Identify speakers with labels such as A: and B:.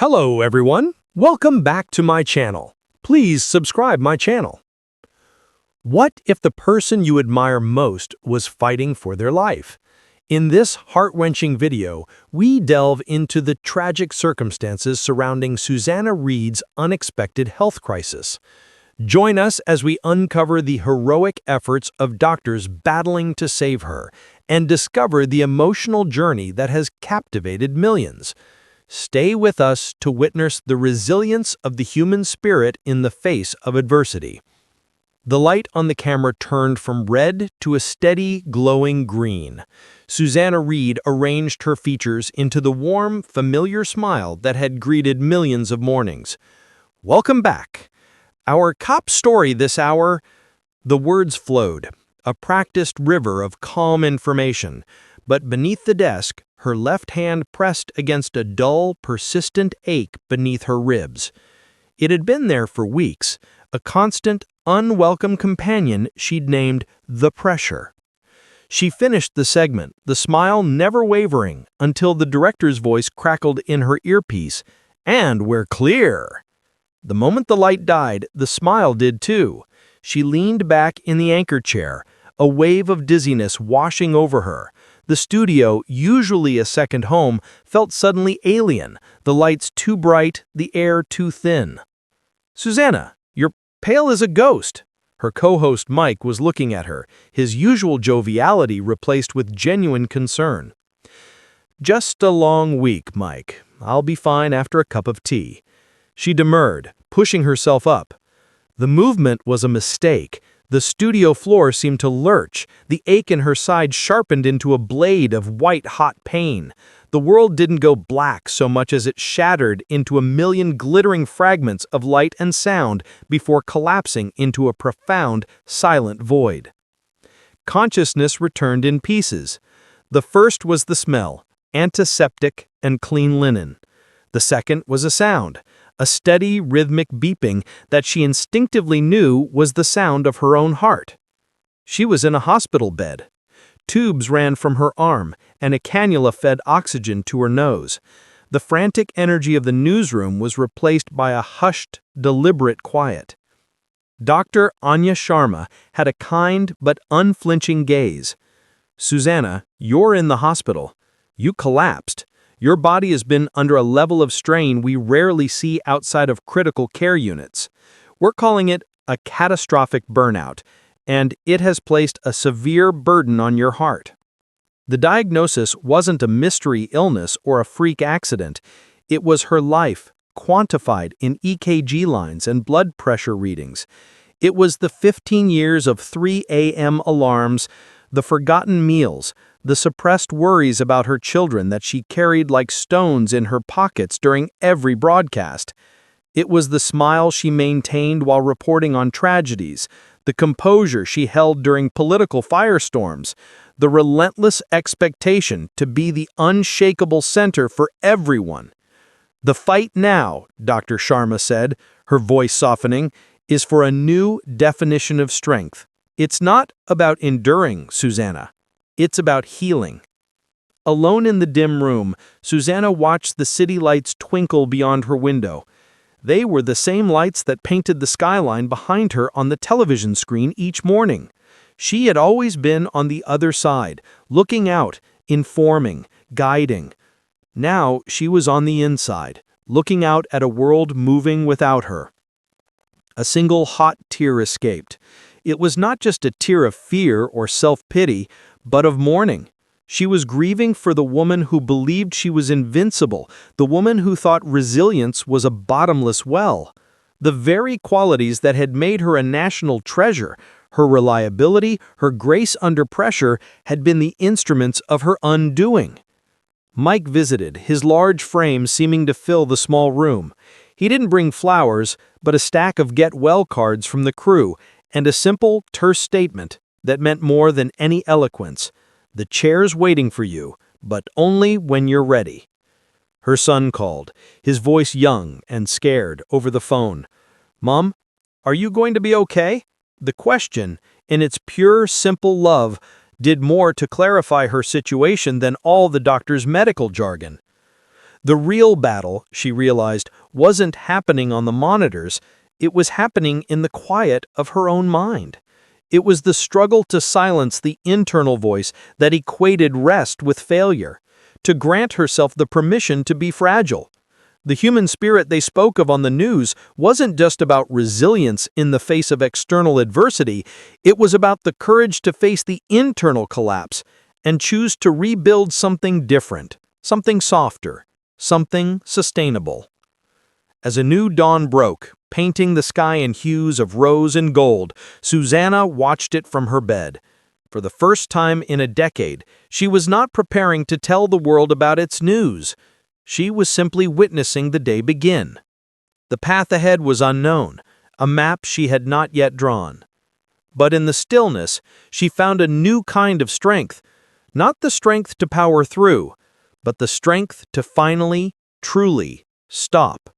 A: Hello everyone, welcome back to my channel. Please subscribe my channel. What if the person you admire most was fighting for their life? In this heart-wrenching video, we delve into the tragic circumstances surrounding Susanna Reid's unexpected health crisis. Join us as we uncover the heroic efforts of doctors battling to save her and discover the emotional journey that has captivated millions. Stay with us to witness the resilience of the human spirit in the face of adversity. The light on the camera turned from red to a steady, glowing green. Susanna Reid arranged her features into the warm, familiar smile that had greeted millions of mornings. Welcome back. Our top story this hour, the words flowed, a practiced river of calm information, but beneath the desk, her left hand pressed against a dull, persistent ache beneath her ribs. It had been there for weeks, a constant, unwelcome companion she'd named the pressure. She finished the segment, the smile never wavering, until the director's voice crackled in her earpiece, "And we're clear." The moment the light died, the smile did too. She leaned back in the anchor chair, a wave of dizziness washing over her. The studio, usually a second home, felt suddenly alien, the lights too bright, the air too thin. "Susanna, you're pale as a ghost." Her co-host Mike was looking at her, his usual joviality replaced with genuine concern. "Just a long week, Mike. I'll be fine after a cup of tea." She demurred, pushing herself up. The movement was a mistake. The studio floor seemed to lurch, the ache in her side sharpened into a blade of white-hot pain. The world didn't go black so much as it shattered into a million glittering fragments of light and sound before collapsing into a profound, silent void. Consciousness returned in pieces. The first was the smell, antiseptic and clean linen. The second was a sound, a steady, rhythmic beeping that she instinctively knew was the sound of her own heart. She was in a hospital bed. Tubes ran from her arm, and a cannula fed oxygen to her nose. The frantic energy of the newsroom was replaced by a hushed, deliberate quiet. Dr. Anya Sharma had a kind but unflinching gaze. "Susanna, you're in the hospital. You collapsed. Your body has been under a level of strain we rarely see outside of critical care units. We're calling it a catastrophic burnout, and it has placed a severe burden on your heart." The diagnosis wasn't a mystery illness or a freak accident. It was her life, quantified in EKG lines and blood pressure readings. It was the 15 years of 3 a.m. alarms, the forgotten meals, the suppressed worries about her children that she carried like stones in her pockets during every broadcast. It was the smile she maintained while reporting on tragedies, the composure she held during political firestorms, the relentless expectation to be the unshakable center for everyone. "The fight now," Dr. Sharma said, her voice softening, "is for a new definition of strength. It's not about enduring, Susanna. It's about healing." Alone in the dim room, Susanna watched the city lights twinkle beyond her window. They were the same lights that painted the skyline behind her on the television screen each morning. She had always been on the other side, looking out, informing, guiding. Now she was on the inside, looking out at a world moving without her. A single hot tear escaped. It was not just a tear of fear or self-pity, but of mourning. She was grieving for the woman who believed she was invincible, the woman who thought resilience was a bottomless well. The very qualities that had made her a national treasure, her reliability, her grace under pressure, had been the instruments of her undoing. Mike visited, his large frame seeming to fill the small room. He didn't bring flowers, but a stack of get well cards from the crew, and a simple, terse statement that meant more than any eloquence. "The chair's waiting for you, but only when you're ready." Her son called, his voice young and scared, over the phone. "Mom, are you going to be okay?" The question, in its pure, simple love, did more to clarify her situation than all the doctor's medical jargon. The real battle, she realized, wasn't happening on the monitors, it was happening in the quiet of her own mind. It was the struggle to silence the internal voice that equated rest with failure, to grant herself the permission to be fragile. The human spirit they spoke of on the news wasn't just about resilience in the face of external adversity, it was about the courage to face the internal collapse and choose to rebuild something different, something softer, something sustainable. As a new dawn broke, painting the sky in hues of rose and gold, Susanna watched it from her bed. For the first time in a decade, she was not preparing to tell the world about its news. She was simply witnessing the day begin. The path ahead was unknown, a map she had not yet drawn. But in the stillness, she found a new kind of strength, not the strength to power through, but the strength to finally, truly stop.